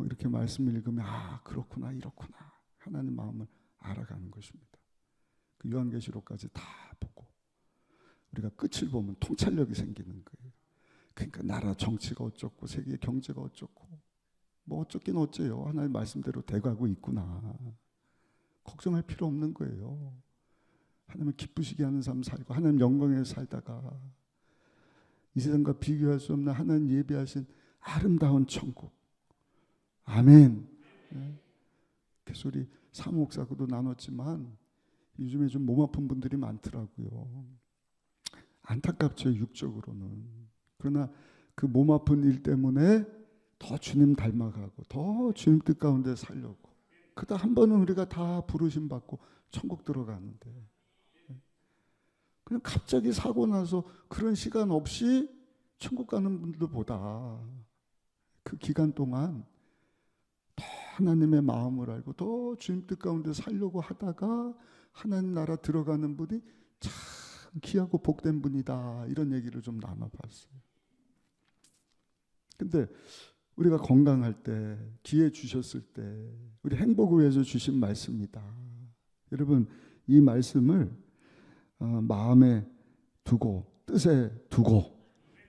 이렇게 말씀을 읽으면 그렇구나 이렇구나 하나님 마음을 알아가는 것입니다. 그 요한계시록까지 다 보고 우리가 끝을 보면 통찰력이 생기는 거예요. 그러니까 나라 정치가 어쩌고 세계 경제가 어쩌고 뭐 어쩌긴 어째요. 하나님 말씀대로 돼가고 있구나. 걱정할 필요 없는 거예요. 하나님을 기쁘시게 하는 삶 살고 하나님 영광에 살다가 이 세상과 비교할 수 없는 하나님 예비하신 아름다운 천국. 아멘. 그래서 우리 사목사고도 나눴지만 요즘에 좀 몸 아픈 분들이 많더라고요. 안타깝죠, 육적으로는. 그러나 그 몸 아픈 일 때문에 더 주님 닮아가고 더 주님 뜻 가운데 살려고, 그다 한 번은 우리가 다 부르심 받고 천국 들어가는데 그냥 갑자기 사고 나서 그런 시간 없이 천국 가는 분들보다 그 기간 동안 더 하나님의 마음을 알고 더 주님 뜻 가운데 살려고 하다가 하나님 나라 들어가는 분이 참 귀하고 복된 분이다, 이런 얘기를 좀 나눠봤어요. 근데 우리가 건강할 때, 기회 주셨을 때 우리 행복을 위해서 주신 말씀이다. 여러분, 이 말씀을 마음에 두고 뜻에 두고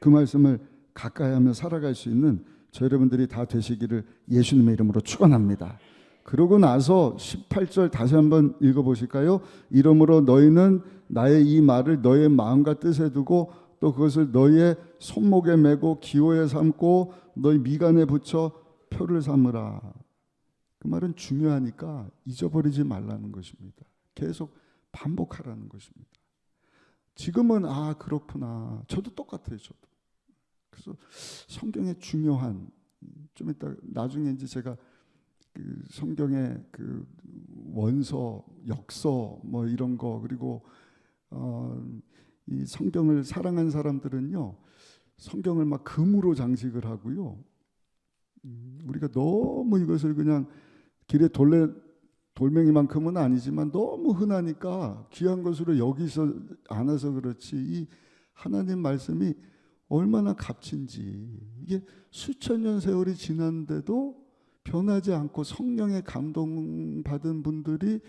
그 말씀을 가까이 하며 살아갈 수 있는 저 여러분들이 다 되시기를 예수님의 이름으로 축원합니다. 그러고 나서 18절 다시 한번 읽어보실까요? 이러므로 너희는 나의 이 말을 너의 마음과 뜻에 두고 또 그것을 너희의 손목에 메고 기호에 삼고 너희 미간에 붙여 표를 삼으라. 그 말은 중요하니까 잊어버리지 말라는 것입니다. 계속 반복하라는 것입니다. 지금은 아 그렇구나. 저도 똑같아요. 저도. 그래서 성경의 중요한 좀 이따 나중에 이제 제가 그 성경의 그 원서, 역서 뭐 이런 거 그리고 이 성경을 사랑한 사람들은요 성경을 막 금으로 장식을 하고요. 우리가 너무 이것을 그냥 길에 돌멩이만큼은 아니지만 너무 흔하니까 귀한 것으로 여기서 않아서 그렇지 이 하나님 말씀이 얼마나 값진지 이게 수천 년 세월이 지났는데도 변하지 않고 성령의 감동받은 분들이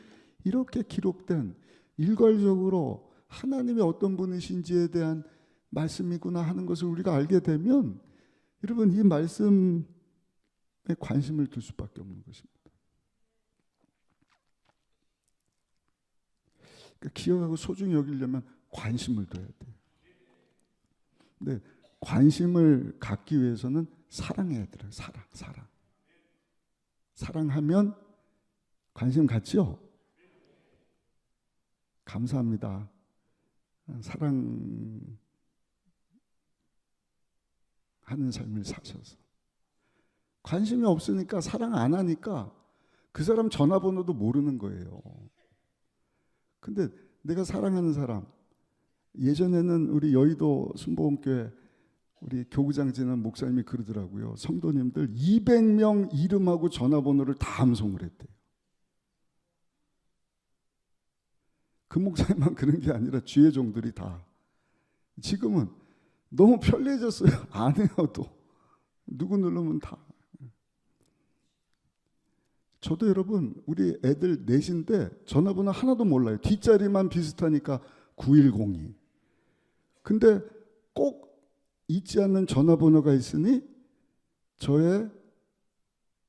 이렇게 기록된 일괄적으로 하나님이 어떤 분이신지에 대한 말씀이구나 하는 것을 우리가 알게 되면 여러분 이 말씀에 관심을 둘 수밖에 없는 것입니다. 그러니까 기억하고 소중히 여기려면 관심을 둬야 돼요. 근데 관심을 갖기 위해서는 사랑해야 돼요. 사랑. 사랑하면 관심 갖지요? 감사합니다. 사랑하는 삶을 사셔서. 관심이 없으니까 사랑 안 하니까 그 사람 전화번호도 모르는 거예요. 근데 내가 사랑하는 사람, 예전에는 우리 여의도 순복음교회 우리 교구장 지난 목사님이 그러더라고요. 성도님들 200명 이름하고 전화번호를 다 암송을 했대요. 그 목사님만 그런 게 아니라 주의 종들이 다. 지금은 너무 편리해졌어요. 안 해요 또. 누구 누르면 다. 저도 여러분 우리 애들 넷인데 전화번호 하나도 몰라요. 뒷자리만 비슷하니까 9102. 근데 꼭 잊지 않는 전화번호가 있으니 저의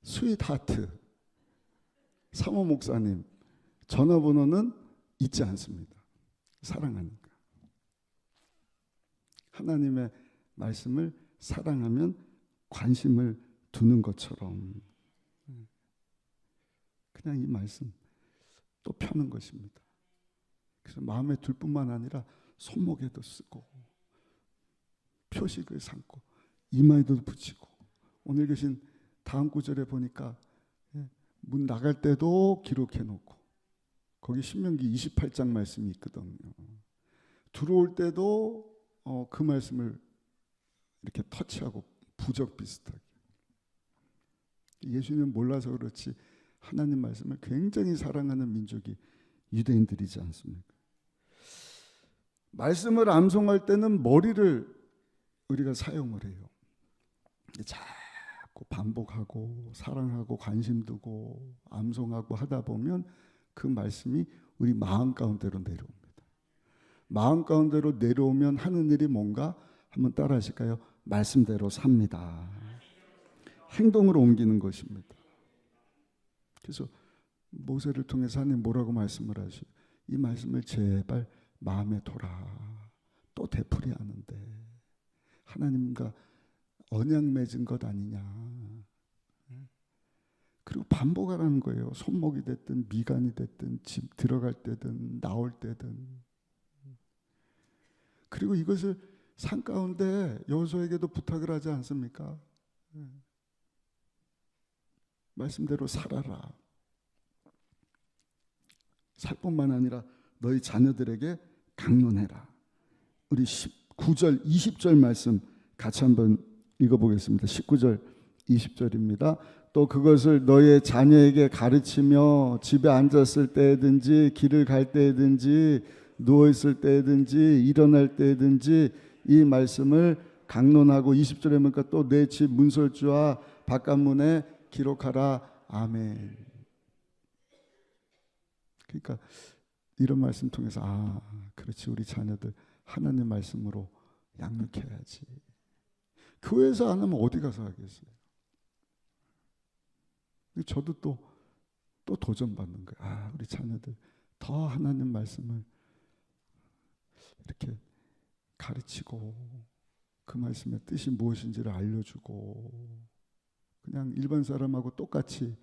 스윗 하트 사모 목사님 전화번호는 잊지 않습니다. 사랑하니까. 하나님의 말씀을 사랑하면 관심을 두는 것처럼 그냥 이 말씀 또 펴는 것입니다. 그래서 마음에 둘 뿐만 아니라 손목에도 쓰고 표식을 삼고 이마에도 붙이고 오늘 계신 다음 구절에 보니까 문 나갈 때도 기록해 놓고 거기 신명기 28장 말씀이 있거든요. 들어올 때도 그 말씀을 이렇게 터치하고 부적 비슷하게. 예수님 몰라서 그렇지 하나님 말씀을 굉장히 사랑하는 민족이 유대인들이지 않습니까? 말씀을 암송할 때는 머리를 우리가 사용을 해요. 자꾸 반복하고 사랑하고 관심 두고 암송하고 하다 보면 그 말씀이 우리 마음 가운데로 내려옵니다. 마음 가운데로 내려오면 하는 일이 뭔가 한번 따라 하실까요? 말씀대로 삽니다. 행동으로 옮기는 것입니다. 그래서 모세를 통해서 하나님 뭐라고 말씀을 하시오? 이 말씀을 제발 마음에 둬라. 또 되풀이하는데 하나님과 언약 맺은 것 아니냐. 그리고 반복하라는 거예요. 손목이 됐든 미간이 됐든 집 들어갈 때든 나올 때든. 그리고 이것을 산 가운데 여호수아에게도 부탁을 하지 않습니까? 말씀대로 살아라. 살 뿐만 아니라 너희 자녀들에게 강론해라. 우리 19절 20절 말씀 같이 한번 읽어보겠습니다. 19절 20절입니다. 또 그것을 너의 자녀에게 가르치며 집에 앉았을 때든지 길을 갈 때든지 누워있을 때든지 일어날 때든지 이 말씀을 강론하고 20절에 보니까 또 내 집 문설주와 바깥문에 기록하라. 아멘. 그러니까 이런 말씀 통해서 그렇지 우리 자녀들 하나님 말씀으로 양육해야지. 교회에서 안 하면 어디 가서 하겠어요? 저도 또 도전받는 거예요. 우리 자녀들 더 하나님 말씀을 이렇게 가르치고 그 말씀의 뜻이 무엇인지를 알려주고 그냥 일반 사람하고 똑같이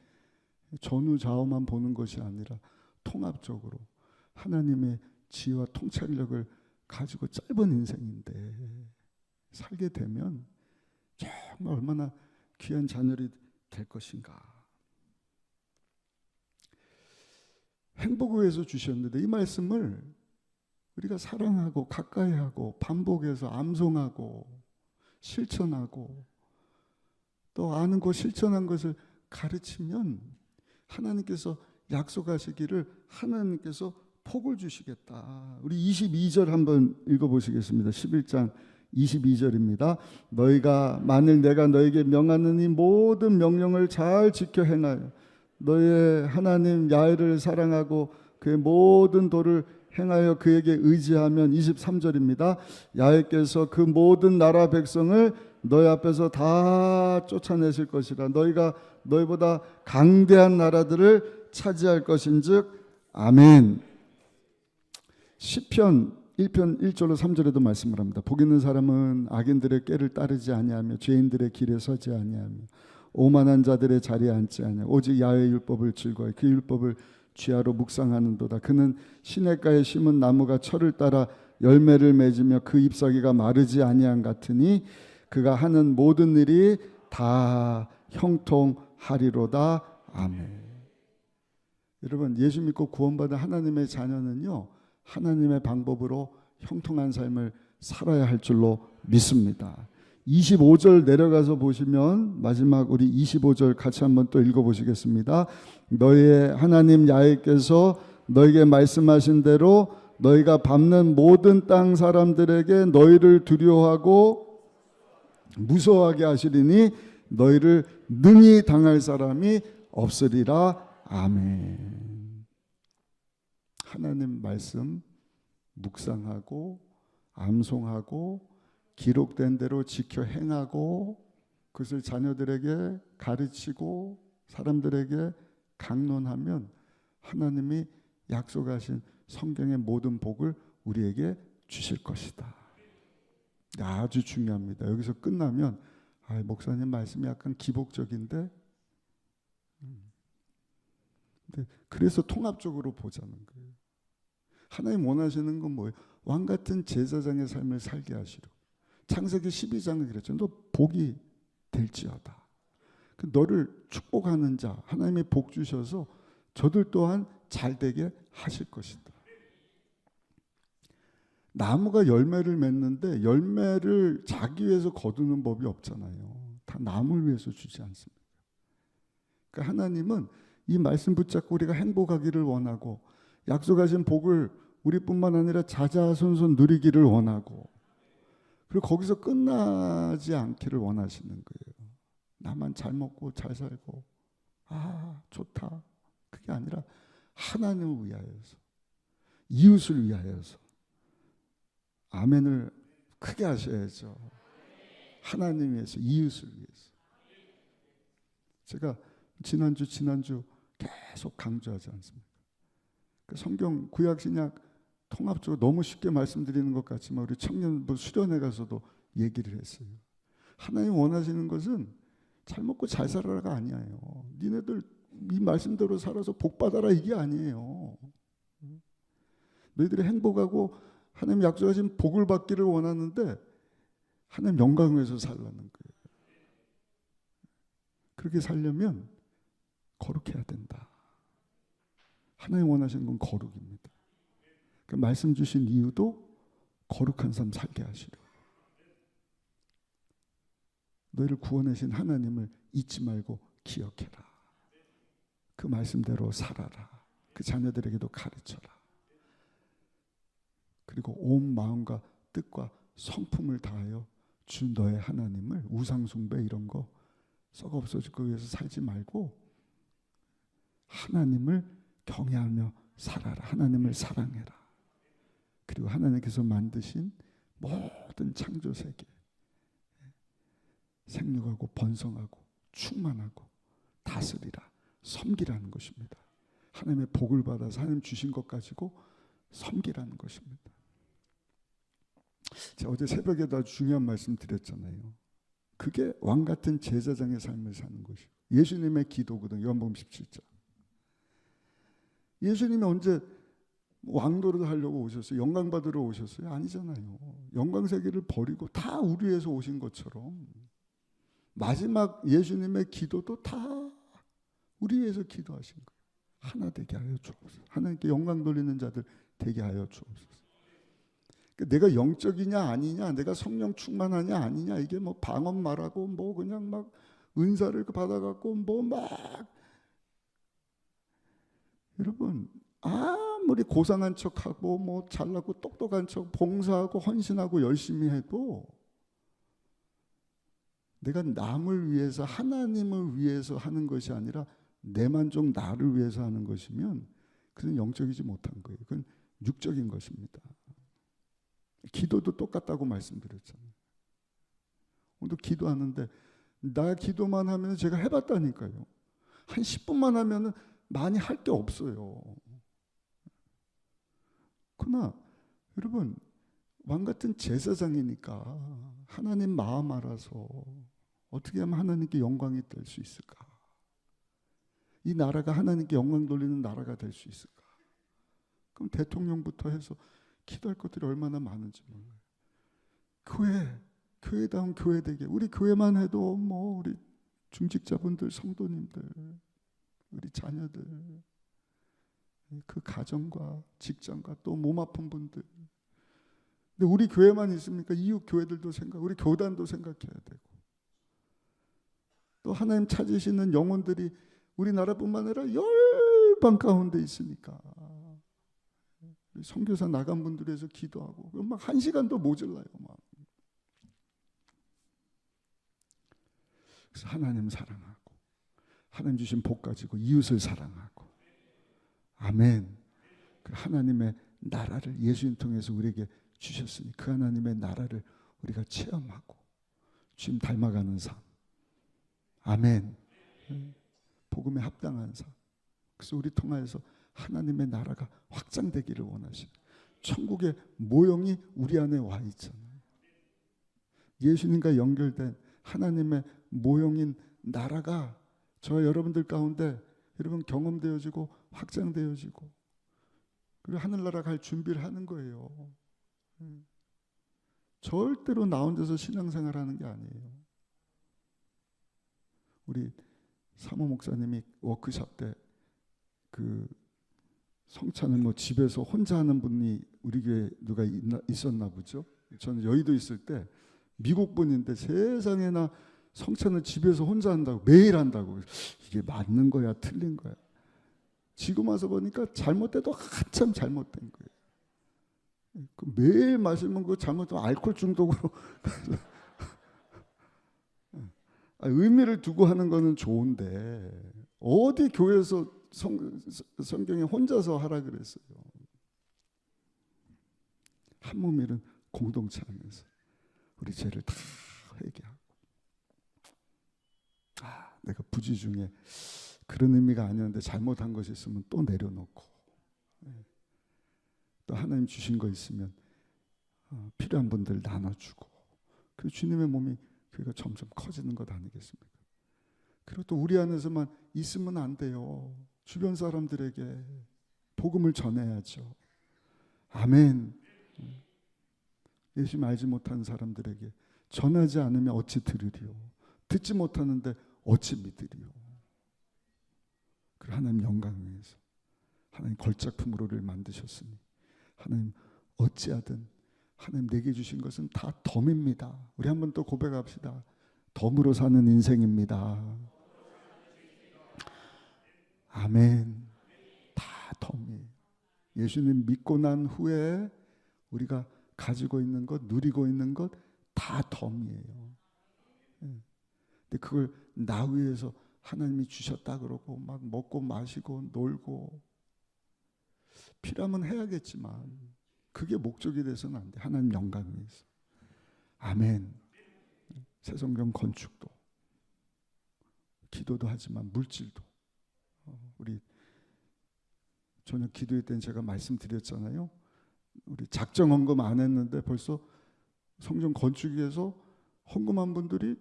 전후좌우만 보는 것이 아니라 통합적으로 하나님의 지혜와 통찰력을 가지고 짧은 인생인데 살게 되면 정말 얼마나 귀한 자녀들이 될 것인가. 행복을 위해서 주셨는데 이 말씀을 우리가 사랑하고 가까이하고 반복해서 암송하고 실천하고 또 아는 것 실천한 것을 가르치면 하나님께서 약속하시기를 하나님께서 복을 주시겠다. 우리 22절 한번 읽어보시겠습니다. 11장 22절입니다. 너희가 만일 내가 너에게 명하는 이 모든 명령을 잘 지켜 행하여 너의 하나님 야훼를 사랑하고 그의 모든 도를 행하여 그에게 의지하면 23절입니다. 야훼께서 그 모든 나라 백성을 너희 앞에서 다 쫓아내실 것이라. 너희가 너희보다 강대한 나라들을 차지할 것인즉 아멘. 시편 1편 1절로 3절에도 말씀을 합니다. 복 있는 사람은 악인들의 꾀를 따르지 아니하며 죄인들의 길에 서지 아니하며 오만한 자들의 자리에 앉지 아니하며 오직 야훼의 율법을 즐거워해 그 율법을 주야로 묵상하는도다. 그는 시냇가에 심은 나무가 철을 따라 열매를 맺으며 그 잎사귀가 마르지 아니한 같으니 그가 하는 모든 일이 다 형통하리로다. 아멘. 여러분, 예수 믿고 구원받은 하나님의 자녀는요, 하나님의 방법으로 형통한 삶을 살아야 할 줄로 믿습니다. 25절 내려가서 보시면 마지막 우리 25절 같이 한번 또 읽어보시겠습니다. 너희의 하나님 야훼께서 너에게 말씀하신 대로 너희가 밟는 모든 땅 사람들에게 너희를 두려워하고 무서워하게 하시리니 너희를 능히 당할 사람이 없으리라. 아멘. 하나님 말씀 묵상하고 암송하고 기록된 대로 지켜 행하고 그것을 자녀들에게 가르치고 사람들에게 강론하면 하나님이 약속하신 성경의 모든 복을 우리에게 주실 것이다. 아주 중요합니다. 여기서 끝나면 목사님 말씀이 약간 기복적인데 그래서 통합적으로 보자는 거예요. 하나님 원하시는 건 뭐예요? 왕같은 제사장의 삶을 살게 하시려. 창세기 12장은 그랬죠. 너 복이 될지어다. 너를 축복하는 자 하나님이 복 주셔서 저들 또한 잘 되게 하실 것이다. 나무가 열매를 맺는데 열매를 자기 위해서 거두는 법이 없잖아요. 다 남을 위해서 주지 않습니까? 그러니까 하나님은 이 말씀 붙잡고 우리가 행복하기를 원하고 약속하신 복을 우리뿐만 아니라 자자손손 누리기를 원하고 그리고 거기서 끝나지 않기를 원하시는 거예요. 나만 잘 먹고 잘 살고 좋다. 그게 아니라 하나님을 위하여서 이웃을 위하여서 아멘을 크게 하셔야죠. 하나님 위해서 이웃을 위해서. 제가 지난주 계속 강조하지 않습니까? 성경 구약 신약 통합적으로 너무 쉽게 말씀드리는 것 같지만 우리 청년부 수련회 가서도 얘기를 했어요. 하나님 원하시는 것은 잘 먹고 잘 살아라가 아니에요. 니네들 이 말씀대로 살아서 복 받아라 이게 아니에요. 너희들이 행복하고 하나님 약속하신 복을 받기를 원하는데 하나님 영광을 위해서 살라는 거예요. 그렇게 살려면 거룩해야 된다. 하나님 원하시는 건 거룩입니다. 그 말씀 주신 이유도 거룩한 삶 살게 하시려. 너희를 구원하신 하나님을 잊지 말고 기억해라. 그 말씀대로 살아라. 그 자녀들에게도 가르쳐라. 그리고 온 마음과 뜻과 성품을 다하여 주 너의 하나님을 우상숭배 이런 거 썩어 없어지기 위해서 살지 말고 하나님을 경외하며 살아라. 하나님을 사랑해라. 그리고 하나님께서 만드신 모든 창조 세계 생육하고 번성하고 충만하고 다스리라. 섬기라는 것입니다. 하나님의 복을 받아서 하나님 주신 것 가지고 섬기라는 것입니다. 제가 어제 새벽에도 아주 중요한 말씀 드렸잖아요. 그게 왕같은 제사장의 삶을 사는 것이고 예수님의 기도거든요. 요한복음 17장. 예수님이 언제 왕노릇 하려고 오셨어요? 영광 받으러 오셨어요? 아니잖아요. 영광 세계를 버리고 다 우리 위해서 오신 것처럼 마지막 예수님의 기도도 다 우리 위해서 기도하신 거예요. 하나 되게 하여 주옵소서. 하나님께 영광 돌리는 자들 되게 하여 주옵소서. 내가 영적이냐 아니냐, 내가 성령 충만하냐 아니냐, 이게 뭐 방언 말하고 뭐 그냥 막 은사를 받아갖고 뭐 막, 여러분 아무리 고상한 척하고 뭐 잘나고 똑똑한 척 봉사하고 헌신하고 열심히 해도 내가 남을 위해서, 하나님을 위해서 하는 것이 아니라 내 만족 나를 위해서 하는 것이면 그건 영적이지 못한 거예요. 그건 육적인 것입니다. 기도도 똑같다고 말씀드렸잖아요. 오늘도 기도하는데 나 기도만 하면 제가 해봤다니까요. 한 10분만 하면 많이 할 게 없어요. 그러나 여러분, 왕같은 제사장이니까 하나님 마음 알아서 어떻게 하면 하나님께 영광이 될 수 있을까? 이 나라가 하나님께 영광 돌리는 나라가 될 수 있을까? 그럼 대통령부터 해서 기도할 것들이 얼마나 많은지 몰라요. 교회다운 교회되게, 우리 교회만 해도 뭐 우리 중직자분들, 성도님들, 우리 자녀들, 그 가정과 직장과 또 몸 아픈 분들. 근데 우리 교회만 있습니까? 이웃 교회들도 우리 교단도 생각해야 되고, 또 하나님 찾으시는 영혼들이 우리나라뿐만 아니라 열방 가운데 있으니까 선교사 나간 분들에서 기도하고 막 1시간도 모자라요. 막. 그래서 하나님 사랑하고 하나님 주신 복 가지고 이웃을 사랑하고, 아멘. 그 하나님의 나라를 예수님 통해서 우리에게 주셨으니 그 하나님의 나라를 우리가 체험하고 주님 닮아가는 삶, 아멘. 복음에 합당한 삶. 그래서 우리 통하여서 하나님의 나라가 확장되기를 원하시는, 천국의 모형이 우리 안에 와 있잖아요. 예수님과 연결된 하나님의 모형인 나라가 저와 여러분들 가운데 여러분 경험되어지고 확장되어지고, 그리고 하늘나라 갈 준비를 하는 거예요. 절대로 나 혼자서 신앙생활 하는 게 아니에요. 우리 사모 목사님이 워크숍 때 그 성찬을 뭐 집에서 혼자 하는 분이 우리 교회에 누가 있었나 보죠. 저는 여의도 있을 때 미국 분인데 세상에나 성찬을 집에서 혼자 한다고, 매일 한다고. 이게 맞는 거야 틀린 거야? 지금 와서 보니까 잘못돼도 한참 잘못된 거예요. 매일 마시면 그 잘못하면 알코올 중독으로 의미를 두고 하는 거는 좋은데 어디 교회에서 성경에 혼자서 하라 그랬어요. 한 몸일은 공동체 하면서 우리 죄를 다 회개하고, 내가 부지 중에 그런 의미가 아니었는데 잘못한 것이 있으면 또 내려놓고, 또 하나님 주신 거 있으면 필요한 분들 나눠주고, 그 주님의 몸이 교회가 점점 커지는 것 아니겠습니까? 그리고 또 우리 안에서만 있으면 안 돼요. 주변 사람들에게 복음을 전해야죠. 아멘. 예수님 알지 못하는 사람들에게 전하지 않으면 어찌 들으리요? 듣지 못하는데 어찌 믿으리요? 그리고 하나님 영광 위해서 하나님 걸작품으로 우리를 만드셨으니 하나님 어찌하든 하나님 내게 주신 것은 다 덤입니다. 우리 한번 또 고백합시다. 덤으로 사는 인생입니다. 아멘. 다 덤이에요. 예수님 믿고 난 후에 우리가 가지고 있는 것, 누리고 있는 것 다 덤이에요. 근데 그걸 나 위해서 하나님이 주셨다 그러고 막 먹고 마시고 놀고, 필요하면 해야겠지만 그게 목적이 돼서는 안 돼. 하나님 영광 위해서. 아멘. 새성경 건축도 기도도 하지만 물질도, 우리 저녁 기도회 때는 제가 말씀드렸잖아요. 우리 작정 헌금 안 했는데 벌써 성전 건축 위해서 헌금한 분들이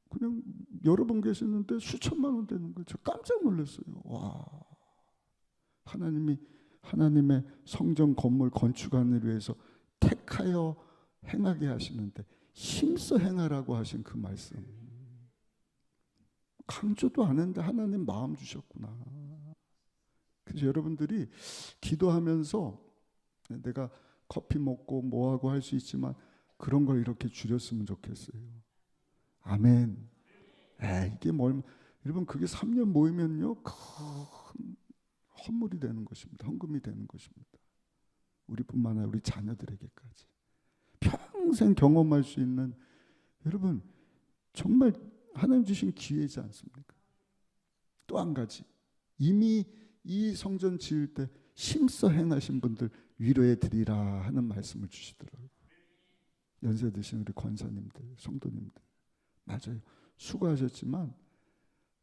그냥 여러 분 계시는데 수천만 원 되는 거예요. 저 깜짝 놀랐어요. 와, 하나님의 성전 건물 건축안을 위해서 택하여 행하게 하시는데 힘써 행하라고 하신 그 말씀, 강조도 안 했는데 하나님 마음 주셨구나. 그래서 여러분들이 기도하면서 내가 커피 먹고 뭐하고 할 수 있지만 그런 걸 이렇게 줄였으면 좋겠어요. 아멘. 이게 여러분 그게 3년 모이면요 큰 헌물이 되는 것입니다. 헌금이 되는 것입니다. 우리뿐만 아니라 우리 자녀들에게까지 평생 경험할 수 있는, 여러분 정말 하나님 주신 기회이지 않습니까? 또 한 가지, 이미 이 성전 지을 때 힘써 행하신 분들 위로해 드리라 하는 말씀을 주시더라고요. 연세 드신 우리 권사님들, 성도님들, 맞아요. 수고하셨지만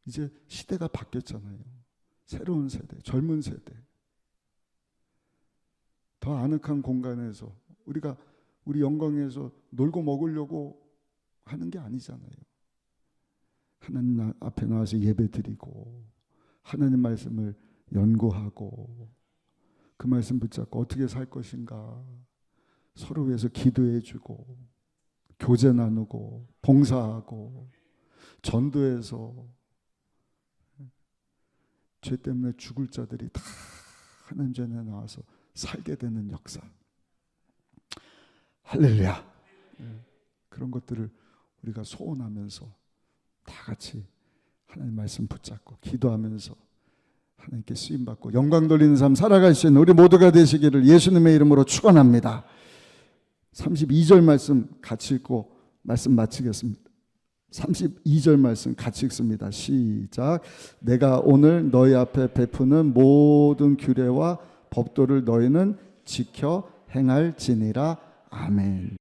이제 시대가 바뀌었잖아요. 새로운 세대, 젊은 세대, 더 아늑한 공간에서 우리 영광에서 놀고 먹으려고 하는 게 아니잖아요. 하나님 앞에 나와서 예배 드리고 하나님 말씀을 연구하고 그 말씀 붙잡고 어떻게 살 것인가 서로 위해서 기도해주고 교제 나누고 봉사하고 전도해서 죄 때문에 죽을 자들이 다 하나님 전에 나와서 살게 되는 역사. 할렐루야. 그런 것들을 우리가 소원하면서 다 같이 하나님 말씀 붙잡고 기도하면서 하나님께 쓰임받고 영광 돌리는 삶 살아갈 수 있는 우리 모두가 되시기를 예수님의 이름으로 축원합니다. 32절 말씀 같이 읽고 말씀 마치겠습니다. 32절 말씀 같이 읽습니다. 시작. 내가 오늘 너희 앞에 베푸는 모든 규례와 법도를 너희는 지켜 행할지니라. 아멘.